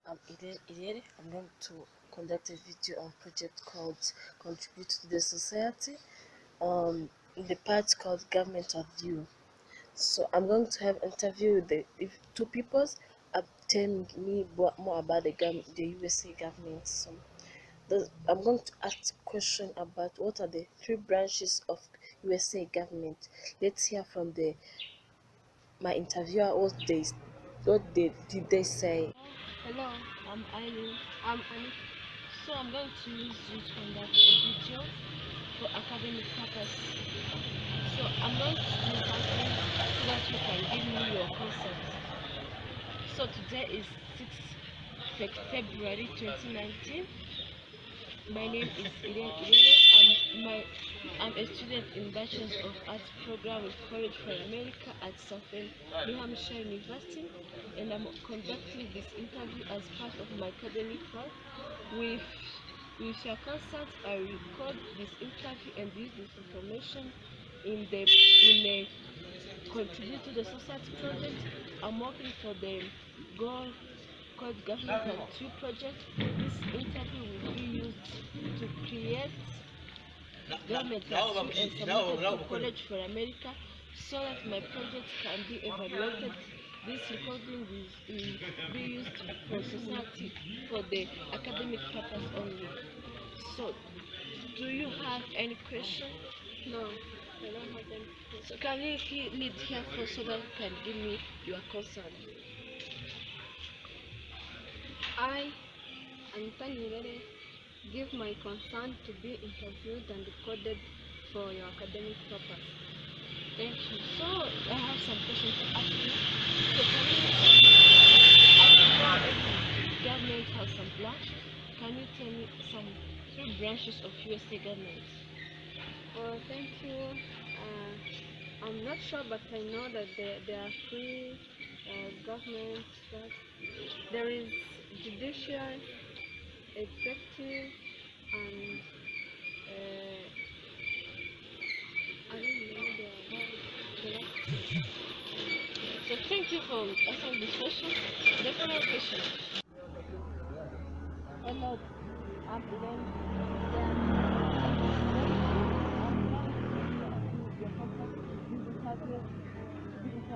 I'm Eden. I'm going to conduct a video on project called Contribute to the Society in the part called Government of You. So I'm going to have interview with the two peoples telling me more about the USA government. So I'm going to ask question about what are the three branches of USA government. Let's hear from my interviewer what they did they say. Hello, I'm Eileen. I'm Annie. So I'm going to use you to conduct a video for academic purpose. So I'm going to use something so that you can give me your consent. So today is 6th February 2019. My name is Eden Irene. I'm a student in Bachelor of Arts program with College for America at Southern New Hampshire University, and I'm conducting this interview as part of my academic work. With with your consent, I record this interview and use this information in a contribute to the society project. I'm working for the goal called Government and Two project. This interview will be used to create government and submitted to College for America so that my project can be evaluated. This recording will be used for society for the academic purpose only. So, do you have any question? No, I don't have any. So can you lead here first so that you can give me your concern? I, Anita Nirere, give my consent to be interviewed and recorded for your academic purpose. Thank you. So I have some questions to ask you. So can you government has some branch? Can you tell me some three branches of USA government? Thank you. I'm not sure, but I know that there are three governments. There is judicial, executive, and I don't know the last two. So thank you for answering this question. The follow question. Hello, I'm Eden.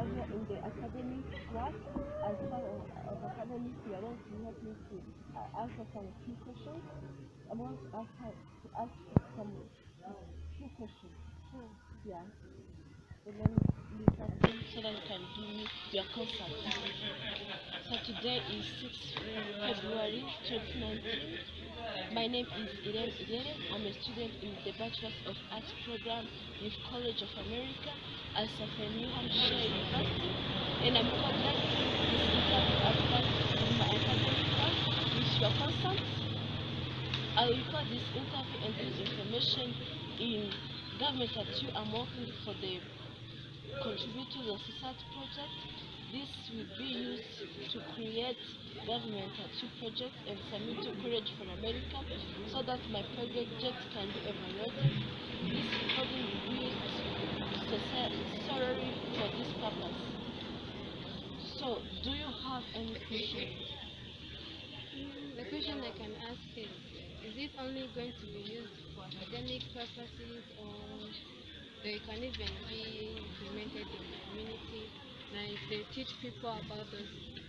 In the academic class, as part of academic, you are going to help me to answer some few questions. I want to ask some few questions. Yeah. So then you can so that you can give me your consent. So today is 6th February 2019. My name is Eden Idere. I'm a student in the Bachelor of Arts program with College of America at Southern New Hampshire University, and I'm conducting this interview as part of my academic work. With your consent, I will record this interview and use information in Government at You. I'm working for the Contribute to the Society project. This will be used to create Government at You project and submit to College for America so that my project can be evaluated. This recording will be used solely for this purpose. So, do you have any questions? The question I can ask is it only going to be used for academic purposes, or they can even be implemented in the community, like they teach people about those things?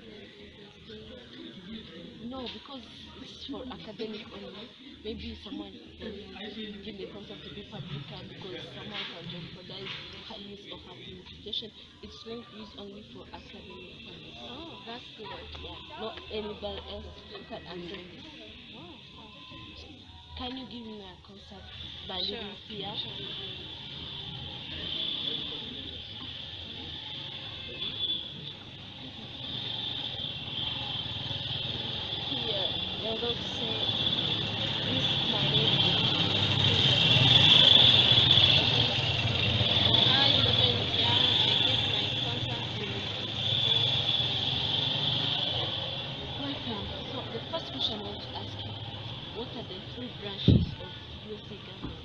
No, because it's for academic only. Maybe someone give the concept to be public because someone can jeopardize her use of her communication. It's going to use only for academic purpose. Oh, that's good. Yeah, not anybody else can answer this. Can you give me a concept by living here? Here, you're going to say, this my name I live in Ghana. I give my contact to Welcome. So the first question I want to ask you, what are the three branches of USA government?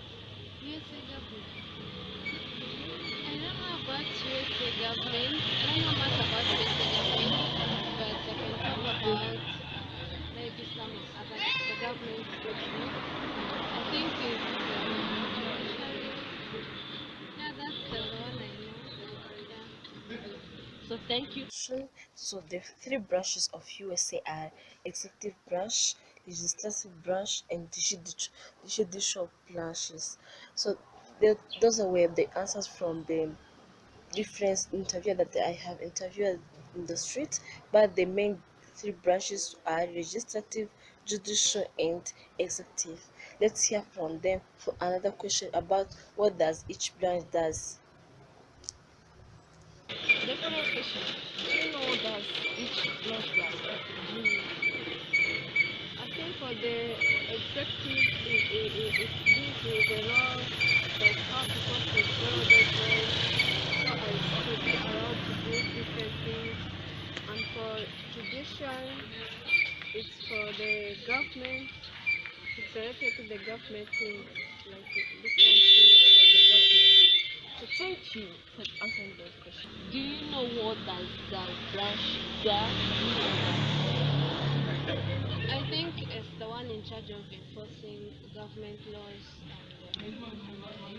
USA government. I don't know about USA government. I don't know much about USA government, but I can talk about Thank you. So the three branches of USA are executive branch, legislative branch, and judicial branches. So those were the answers from the different interview that I have interviewed in the street, but the main three branches are legislative, judicial, and executive. Let's hear from them for another question about what does each branch does. The follow question: do you know what does each branch does? Do you, I think for the executive, it deals with the laws, like how people should follow those laws so as to be allowed to do different things. And for judicial, it's for the government. It's related to the government things, like different things for the government. so thank you for answering those questions. Do you know what does that branch does? Do you know that? I think it's the one in charge of enforcing government laws and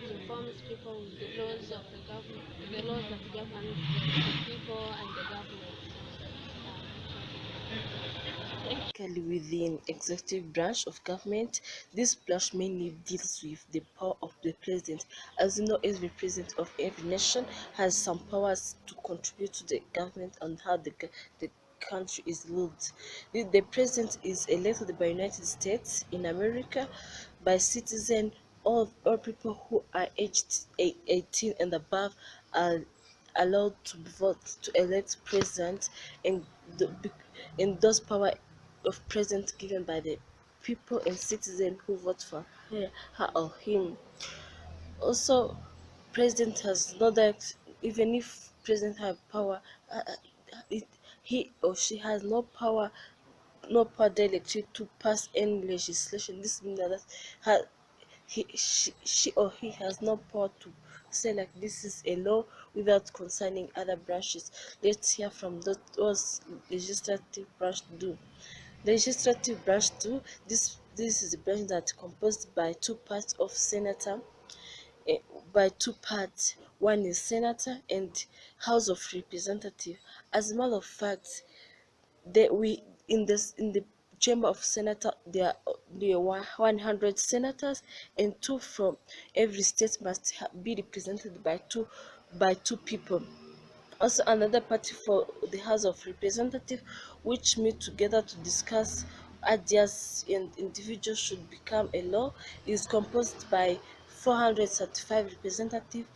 it informs people with the laws of the government, the laws that govern the people and the government. So Technically, within executive branch of government, this branch mainly deals with the power of the president. As you know, every president of every nation has some powers to contribute to the government on how the country is ruled. The president is elected by United States in America by citizen. All people who are aged 18 and above are allowed to vote to elect president, and the, and those power of president given by the people and citizen who vote for her or him. Also, president has no that even if president have power, it, he or she has no power directly to pass any legislation. This means that ha- she or he has no power to say like this is a law without concerning other branches. Let's hear from those legislative branch do. Legislative branch do this is a branch that composed by two parts of senator, eh, by two parts. One is senator and House of Representative. As a matter of fact, we in the chamber of senator there are 100 senators, and two from every state must be represented by two people. Also, another party for the House of Representatives, which meet together to discuss ideas and individuals should become a law, is composed by 435 representatives.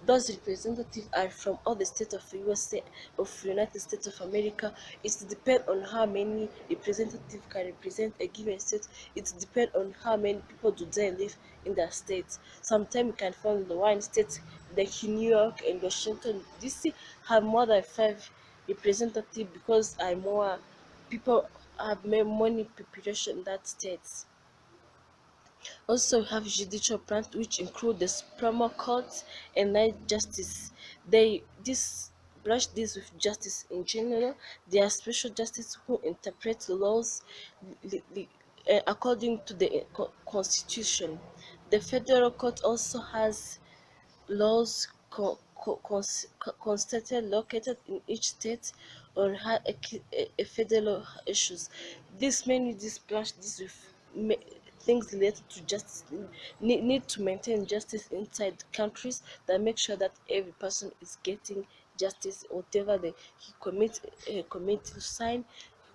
Those representatives are from all the states of USA, of United States of America. It depends on how many representatives can represent a given state. It depends on how many people do they live in that state. Sometimes you can find the one state like New York and Washington DC have more than five representatives because are more people have money population in that state. Also, we have judicial branch, which include the Supreme Court and Night Justice. This branch deals with justice in general. They are special justice who interpret laws according to the Constitution. The Federal Court also has laws constantly located in each state or had a federal issues. This mainly this branch deals with things related to justice, need to maintain justice inside countries that make sure that every person is getting justice, whatever he commit sign,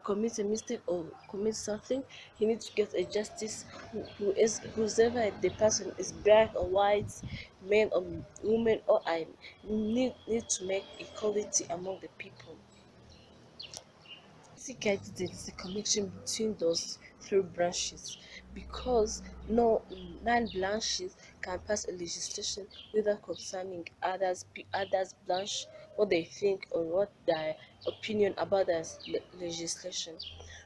commits a mistake or commits something, he needs to get a justice. Whoever the person is, black or white, men or women, or I need to make equality among the people. Basically, there is a connection between those three branches because no non-branches can pass a legislation without concerning others branch what they think or what their opinion about that legislation.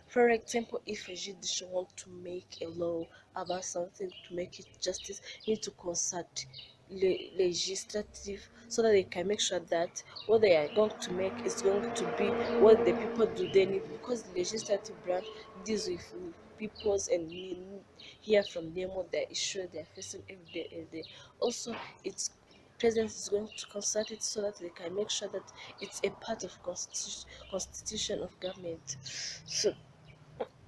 For example, if a judicial want to make a law about something to make it justice, you need to consult legislative so that they can make sure that what they are going to make is going to be what the people do they need, because the legislative branch deals with peoples and hear from them what their issue they are facing every day. Also, it's president is going to consult it so that they can make sure that it's a part of constitution of government. So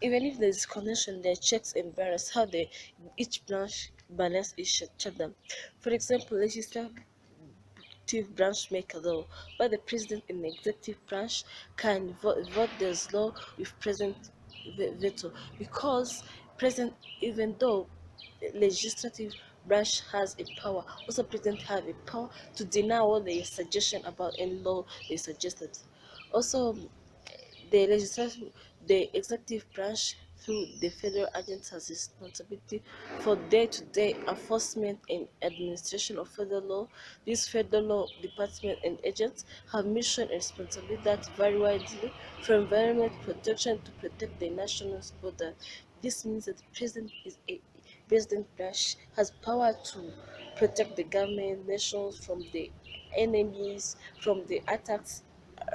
even if there's connection, there are checks and balances, how they each branch balance each other. For example, legislative branch make a law, but the president in the executive branch can vote this law with president veto, because president, even though legislative branch has a power, also president have a power to deny all the suggestion about any law they suggested. Also, the legislative, the executive branch through the federal agents has responsibility for day-to-day enforcement and administration of federal law. These federal law department and agents have mission and responsibility that vary widely, from environment protection to protect the nation's border. This means that the president is a president branch has power to protect the government nations from the enemies, from the attacks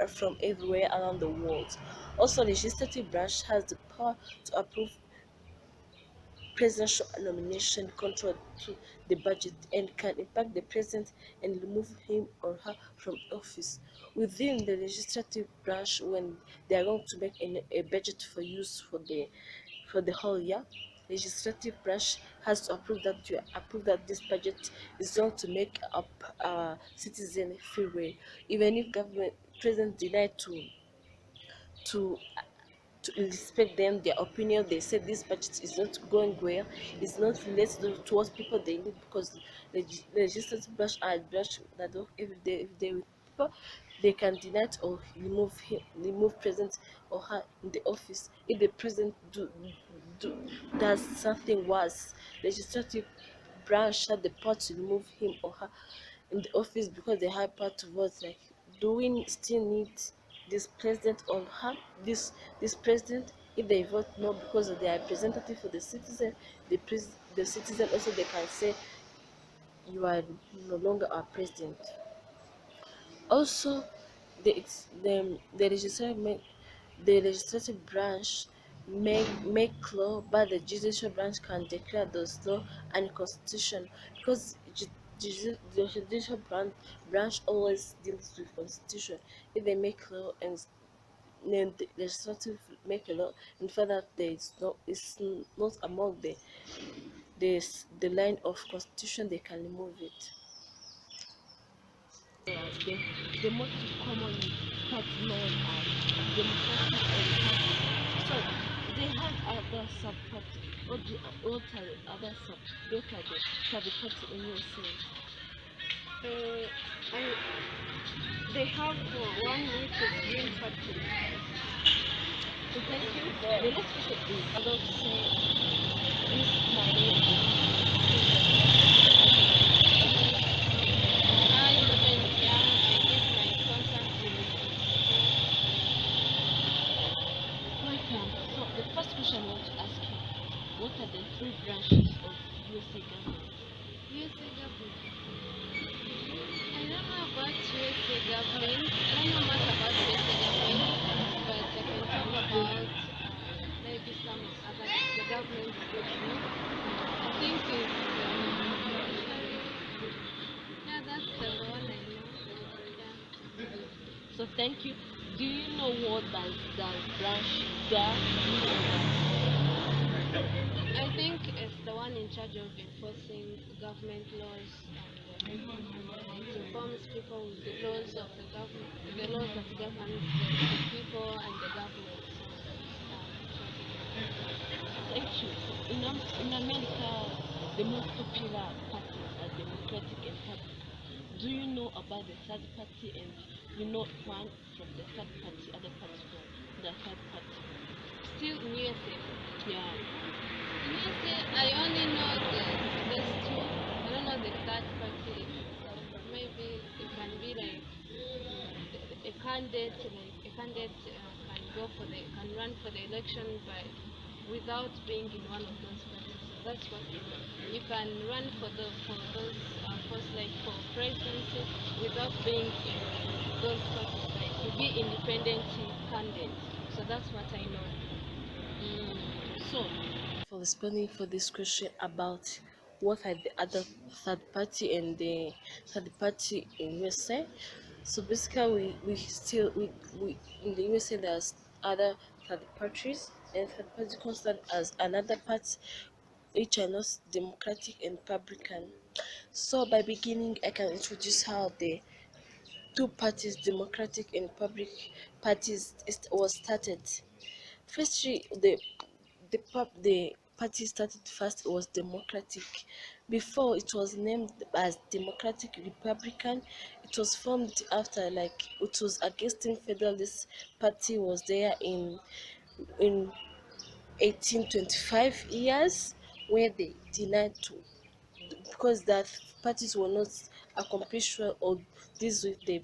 from everywhere around the world. Also, the legislative branch has the power to approve presidential nomination, control to the budget, and can impact the president and remove him or her from office. Within the legislative branch, when they are going to make a budget for use for the whole year, legislative branch has to approve that this budget is going to make up citizen free will. Even if government president denied to to respect them, their opinion, they said this budget is not going well, it's not related to what people they need, because the legislative branch are a branch that work every day with people. They can deny it or remove president or her in the office. If the president do does something worse, legislative branch had the power to remove him or her in the office, because they have power to vote. Like, do we still need this president or her, this president? If they vote no because they are representative for the citizen, the citizen also, they can say you are no longer our president. Also, the legislative branch make law, but the judicial branch can declare those law unconstitutional, because the judicial branch always deals with constitution. If they make law and then the legislative make a law and find that there is no, it's not among the line of constitution, they can remove it. The most commonly part known as democratic and party. So they have other sub-party. What are the other what are the sub-party in your sense? They have one which is Green Party. So thank you. The next question is, I don't say this minority. I depend, yeah, I give my consent to Welcome. So the first question I want to ask you, what are the three branches of USA government? USA government. I don't know about USA government. I don't know much about USA government, but I can talk about maybe some other the government government. I think it's yeah, that's the one I know. Yeah. So thank you. Do you know what does branch does? I think it's the one in charge of enforcing government laws, and it informs people with the laws of the government, the laws that govern the people and the government. Thank you. In America, the most popular parties are Democratic and Party. Do you know about the third party, and you know one from the third party, other party from the third party? Still in USA. Yeah. In USA, I only know those two. I don't know the third party. Maybe it can be like a candidate, can go for can run for the election without being in one of those parties. So that's what you can run for those posts, like for presidency, without being in those parties. Like to be independent candidate. So that's what I know. So, for responding for this question about what are the other third party and the third party in USA. So basically, we in the USA there's other third parties, and third party considered as another part, which are not democratic and republican. So by beginning, I can introduce how the two parties, democratic and public parties, was started. Firstly, the party started first was democratic. Before it was named as Democratic Republican. It was formed after, like, it was against Federalist Party was there in 1825 years, where they denied to, because that parties were not accomplished well or this with the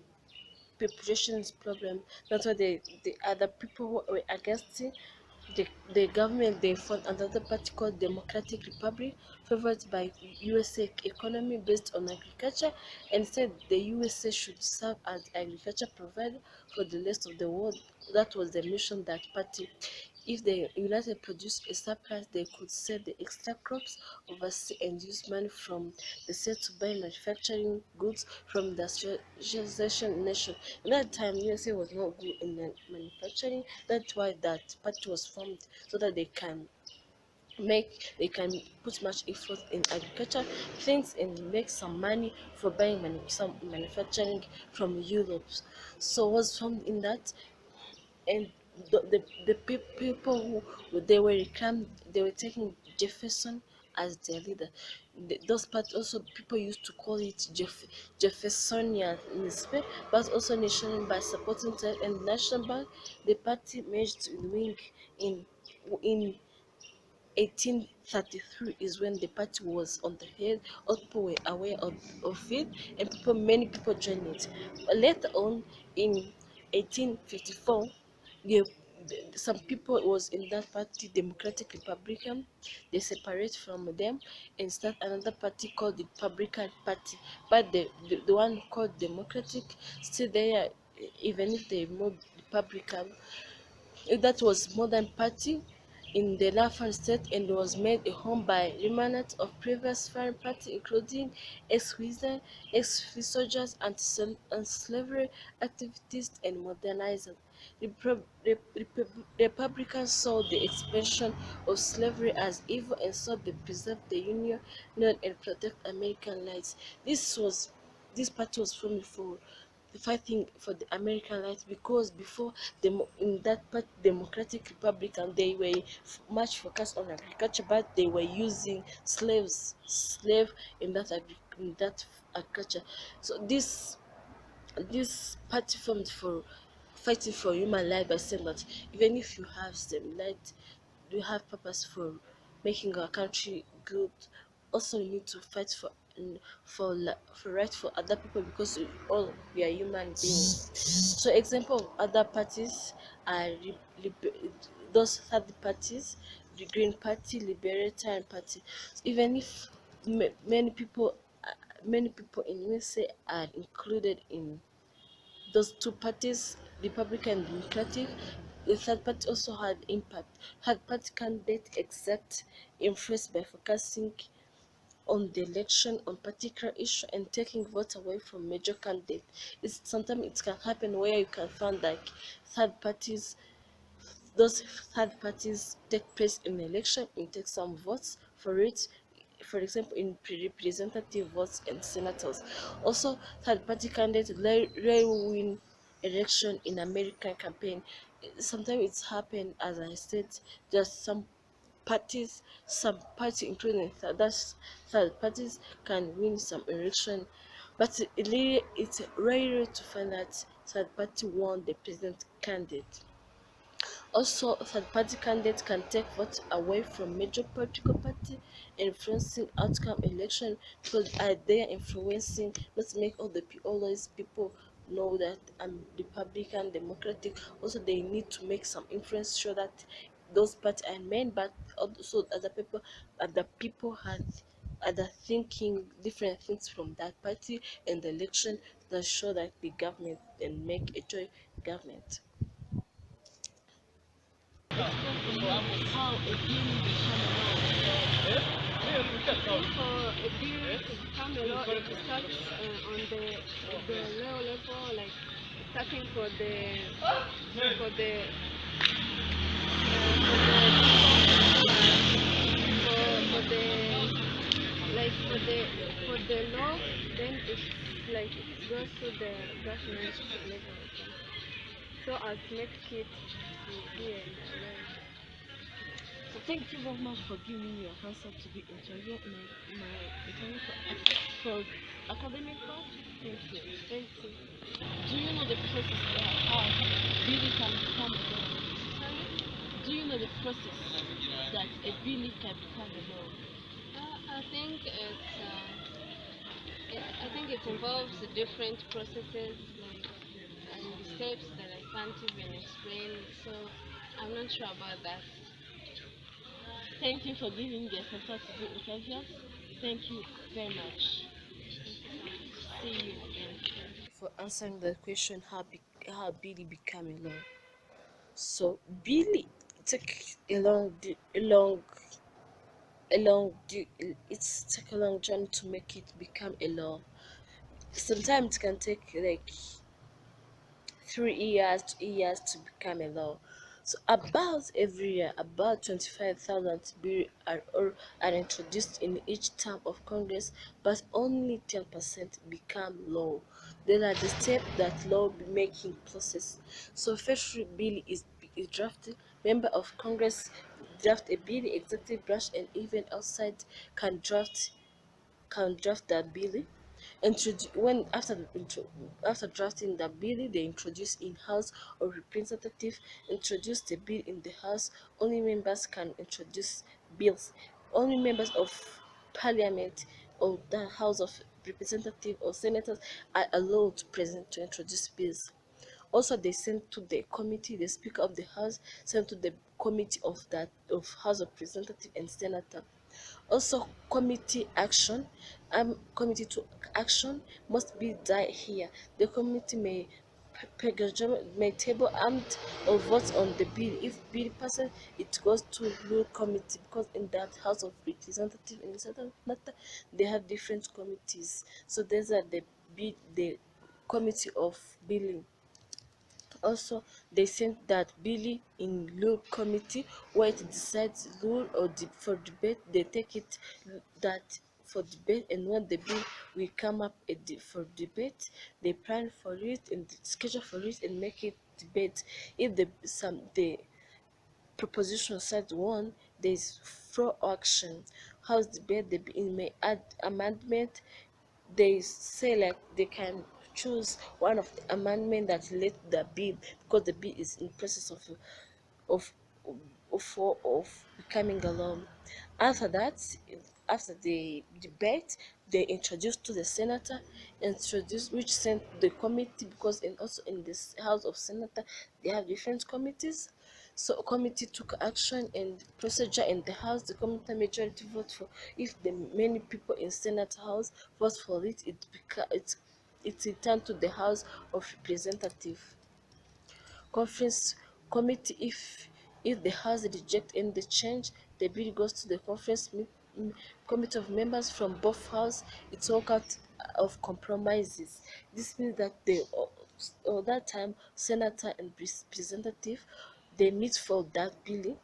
population's problem. That's why the other people who were against it, the government, they formed another party called Democratic Republic, favored by USA economy based on agriculture, and said the USA should serve as agriculture provider for the rest of the world. That was the mission that party. If the United produced a surplus, they could sell the extra crops overseas and use money from the sale to buy manufacturing goods from the industrialization nation. At that time, USA was not good in the manufacturing. That's why that party was formed, so that they can put much effort in agriculture things and make some money for buying some manufacturing from Europe. So was formed in that, and the people who they were they were taking Jefferson as their leader. Those parts also people used to call it Jeffersonianism, but also national by supporting Ted and National Bank. The party merged with Wing in in 1833 is when the party was on the head. All people were aware of it, and many people joined it. But later on, in 1854, the, some people was in that party, Democratic Republican. They separate from them and start another party called the Republican Party. But the one called Democratic still there, even if they more Republican. That was Modern Party in the Lafayette state, and was made a home by remnants of previous foreign party, including ex-Wizards, ex-soldiers, anti-slavery activists, and modernizers. Republicans saw the expansion of slavery as evil and sought to preserve the Union and protect American rights. This party was formed for fighting for the American rights, because before in that part Democratic Republican, they were much focused on agriculture, but they were using slave in that agriculture. So this party formed for fighting for human life, by saying that even if you have some light, you have purpose for making our country good. Also, you need to fight for for right for other people, because we are human beings. So example of other parties are those third parties: the Green Party, Libertarian Party. Even if many people in USA are included in those two parties, Republican and Democratic, the third party also had impact. Third party candidate exact influence by focusing on the election on particular issue and taking votes away from major candidates. Sometimes it can happen where you can find like third parties those third parties take place in the election and take some votes for it, for example in representative votes and senators. Also, third party candidates rarely win election in American campaign. Sometimes it's happened, as I said, just some party including that's third parties can win some election, but it's rare to find that third party won the president candidate. Also, third-party candidates can take votes away from major political parties, influencing outcome election, because they are influencing. Let's make always people know that I'm Republican, Democratic. Also, they need to make some influence, sure that those parties are men, but also other people had other thinking different things from that party and the election, that show that the government and make a joy government. Explain to me how a game become law. for a bill to become a law, it starts on the low level, like starting for the for the for the law, then it's like it goes to the government level again. So as make it to be a law. So thank you very much for giving me your answer to the interview, my interview for academic part. Thank you. Thank you. Do you know the process that how Billy can become a law? Do you know the process that a Billy can become a law? I think I think it involves the different processes, like and the steps that I can't even explain. So I'm not sure about that. Thank you for giving the answer to the interview. Thank you very much. See you again. For answering the question how Billy became a law. So Billy took it's take a long journey to make it become a law. Sometimes it can take like 3 years, 2 years to become a law. So about every year, about 25,000 bills are introduced in each term of Congress, but only 10% become law. These are the steps that law making process. So first bill is drafted. Member of Congress draft a bill, executive branch and even outside can draft that bill. When after drafting the bill, they introduce in house or representative introduce the bill in the house. Only members can introduce bills. Only members of parliament or the house of representative or senators are allowed to present to introduce bills. Also, they send to the committee, the Speaker of the House sent to the committee of House of Representative and Senator. Also, committee to action must be done here. The committee may table armed or vote on the bill. If bill passes, it goes to rule committee because in that House of Representative and Senator they have different committees. So these are the committee of billing. Also, they sent that Billy in law committee where it decides law or for debate. They take it that for debate, and when the bill will come up for debate, they plan for it and schedule for it and make it debate. If the proposition side one, there is floor action. House debate, the bill may add amendment. They say like they can choose one of the amendment that relate to the bill because the bill is in process of of becoming a law. After that, after the debate, they introduce to the senator, introduce which sent the committee because also in this house of senator they have different committees. So committee took action and procedure in the house. The committee majority vote for. If the many people in senate house vote for it, it's returned to the house of representative conference committee. If the house reject any change, the bill goes to the committee of members from both house. It's work out of compromises. This means that all that time senator and representative they meet for that bill.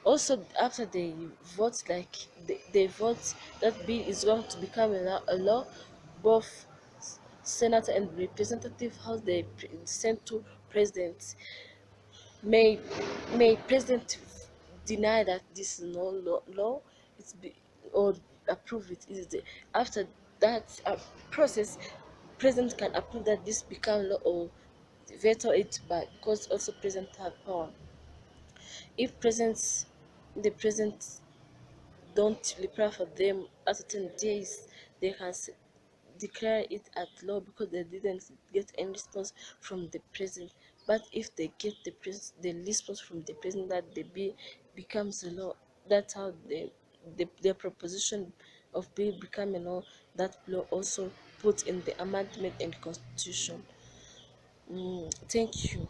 Also after they vote, like they vote that bill is going to become a law, both senator and representative house they send to president. May may president deny that this is no law, or approve it. After that process, president can approve that this become law or veto it, but because also president have power. If the president don't reply for them after 10 days, they can declare it at law because they didn't get any response from the president. But if they get the response from the president that the bill becomes a law, that's how the proposition of bill become a law. That law also put in the amendment and constitution. Thank you.